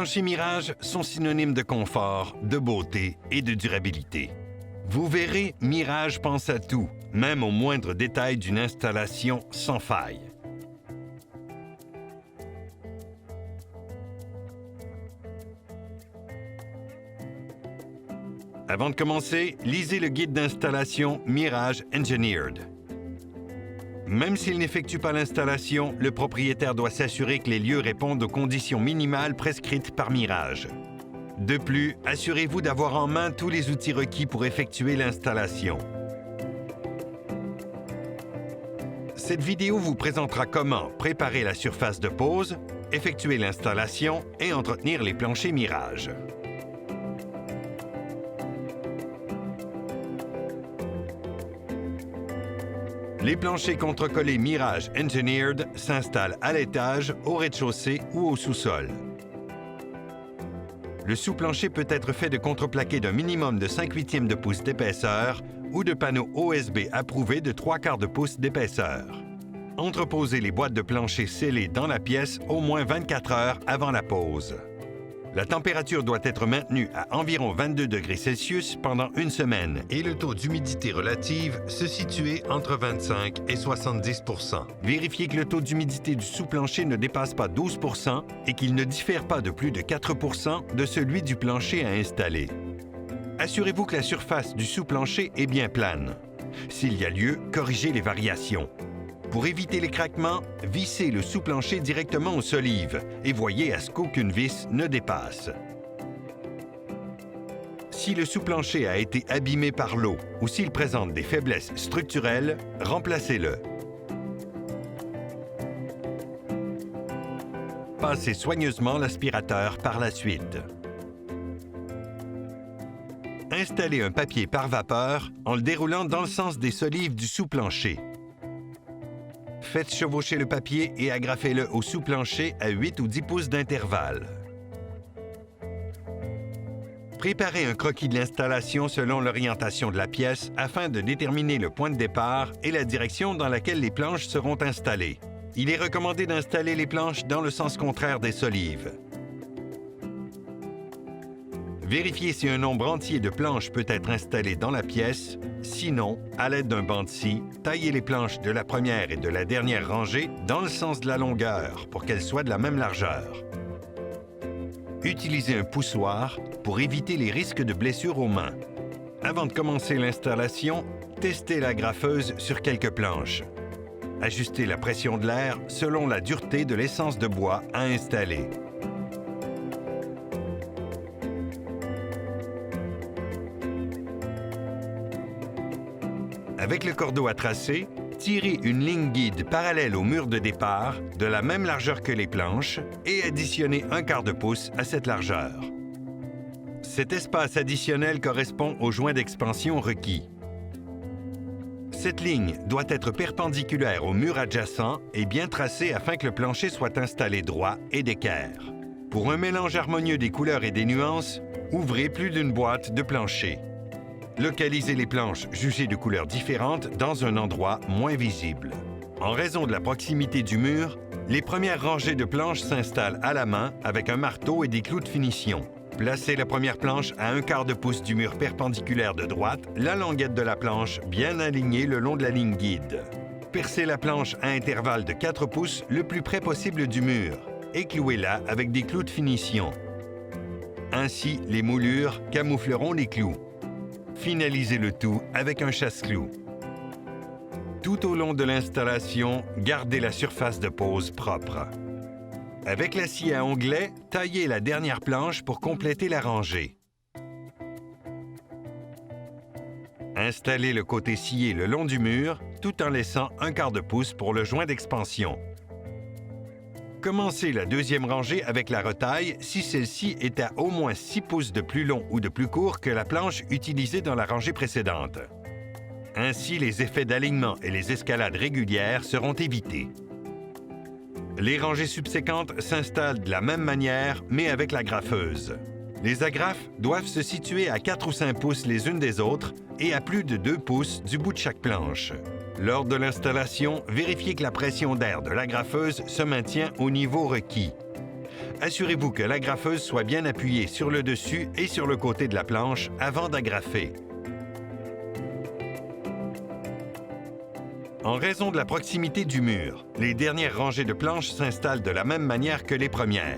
planchers Mirage sont synonymes de confort, de beauté et de durabilité. Vous verrez, Mirage pense à tout, même aux moindres détails d'une installation sans faille. Avant de commencer, lisez le guide d'installation Mirage Engineered. Même s'il n'effectue pas l'installation, le propriétaire doit s'assurer que les lieux répondent aux conditions minimales prescrites par Mirage. De plus, assurez-vous d'avoir en main tous les outils requis pour effectuer l'installation. Cette vidéo vous présentera comment préparer la surface de pose, effectuer l'installation et entretenir les planchers Mirage. Les planchers contrecollés Mirage Engineered s'installent à l'étage, au rez-de-chaussée ou au sous-sol. Le sous-plancher peut être fait de contreplaqué d'un minimum de 5/8 de pouce d'épaisseur ou de panneaux OSB approuvés de 3/4 de pouce d'épaisseur. Entreposez les boîtes de plancher scellées dans la pièce au moins 24 heures avant la pose. La température doit être maintenue à environ 22 degrés Celsius pendant une semaine et le taux d'humidité relative se situer entre 25 et 70 %. Vérifiez que le taux d'humidité du sous-plancher ne dépasse pas 12 % et qu'il ne diffère pas de plus de 4 % de celui du plancher à installer. Assurez-vous que la surface du sous-plancher est bien plane. S'il y a lieu, corrigez les variations. Pour éviter les craquements, vissez le sous-plancher directement aux solives et voyez à ce qu'aucune vis ne dépasse. Si le sous-plancher a été abîmé par l'eau ou s'il présente des faiblesses structurelles, remplacez-le. Passez soigneusement l'aspirateur par la suite. Installez un papier par vapeur en le déroulant dans le sens des solives du sous-plancher. Faites chevaucher le papier et agrafez-le au sous-plancher à 8 ou 10 pouces d'intervalle. Préparez un croquis de l'installation selon l'orientation de la pièce afin de déterminer le point de départ et la direction dans laquelle les planches seront installées. Il est recommandé d'installer les planches dans le sens contraire des solives. Vérifiez si un nombre entier de planches peut être installé dans la pièce. Sinon, à l'aide d'un banc de scie, taillez les planches de la première et de la dernière rangée dans le sens de la longueur pour qu'elles soient de la même largeur. Utilisez un poussoir pour éviter les risques de blessures aux mains. Avant de commencer l'installation, testez la graffeuse sur quelques planches. Ajustez la pression de l'air selon la dureté de l'essence de bois à installer. Avec le cordeau à tracer, tirez une ligne guide parallèle au mur de départ, de la même largeur que les planches, et additionnez 1/4 de pouce à cette largeur. Cet espace additionnel correspond au joint d'expansion requis. Cette ligne doit être perpendiculaire au mur adjacent et bien tracée afin que le plancher soit installé droit et d'équerre. Pour un mélange harmonieux des couleurs et des nuances, ouvrez plus d'une boîte de plancher. Localisez les planches jugées de couleurs différentes dans un endroit moins visible. En raison de la proximité du mur, les premières rangées de planches s'installent à la main avec un marteau et des clous de finition. Placez la première planche à 1/4 de pouce du mur perpendiculaire de droite, la languette de la planche bien alignée le long de la ligne guide. Percez la planche à intervalle de 4 pouces le plus près possible du mur et clouez-la avec des clous de finition. Ainsi, les moulures camoufleront les clous. Finalisez le tout avec un chasse-clous. Tout au long de l'installation, gardez la surface de pose propre. Avec la scie à onglet, taillez la dernière planche pour compléter la rangée. Installez le côté scié le long du mur, tout en laissant 1/4 de pouce pour le joint d'expansion. Commencez la deuxième rangée avec la retaille si celle-ci est à au moins 6 pouces de plus long ou de plus court que la planche utilisée dans la rangée précédente. Ainsi, les effets d'alignement et les escalades régulières seront évités. Les rangées subséquentes s'installent de la même manière, mais avec la graffeuse. Les agrafes doivent se situer à 4 ou 5 pouces les unes des autres et à plus de 2 pouces du bout de chaque planche. Lors de l'installation, vérifiez que la pression d'air de l'agrafeuse se maintient au niveau requis. assurez-vous que l'agrafeuse soit bien appuyée sur le dessus et sur le côté de la planche avant d'agrafer. En raison de la proximité du mur, les dernières rangées de planches s'installent de la même manière que les premières.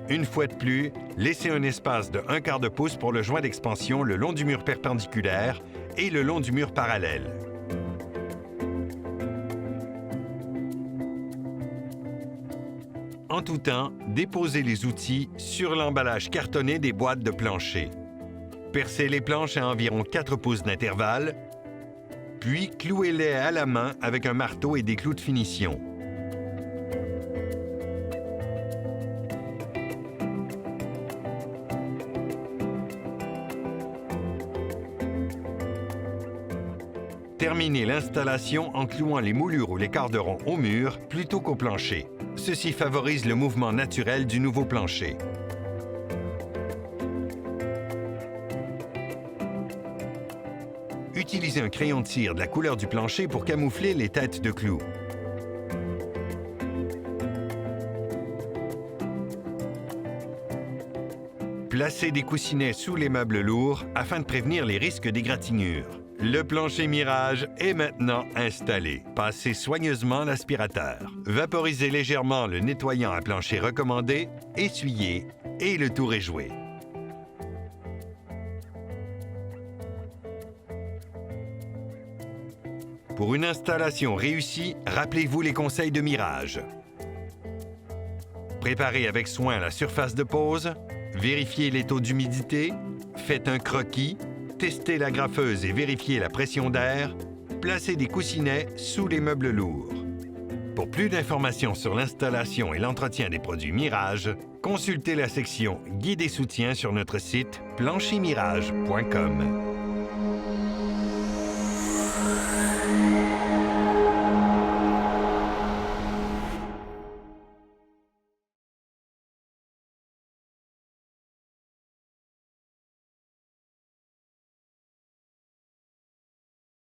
Une fois de plus, laissez un espace de 1/4 de pouce pour le joint d'expansion le long du mur perpendiculaire et le long du mur parallèle. En tout temps, déposez les outils sur l'emballage cartonné des boîtes de plancher. Percez les planches à environ 4 pouces d'intervalle, puis clouez-les à la main avec un marteau et des clous de finition. Terminez l'installation en clouant les moulures ou les carderons au mur plutôt qu'au plancher. Ceci favorise le mouvement naturel du nouveau plancher. Utilisez un crayon de cire de la couleur du plancher pour camoufler les têtes de clous. Placez des coussinets sous les meubles lourds afin de prévenir les risques d'égratignures. Le plancher Mirage est maintenant installé. Passez soigneusement l'aspirateur. Vaporisez légèrement le nettoyant à plancher recommandé, essuyez et le tour est joué. Pour une installation réussie, rappelez-vous les conseils de Mirage. Préparez avec soin la surface de pose, vérifiez les taux d'humidité, faites un croquis, testez l'agrafeuse et vérifiez la pression d'air, placez des coussinets sous les meubles lourds. Pour plus d'informations sur l'installation et l'entretien des produits Mirage, consultez la section Guide et soutien sur notre site planchermirage.com.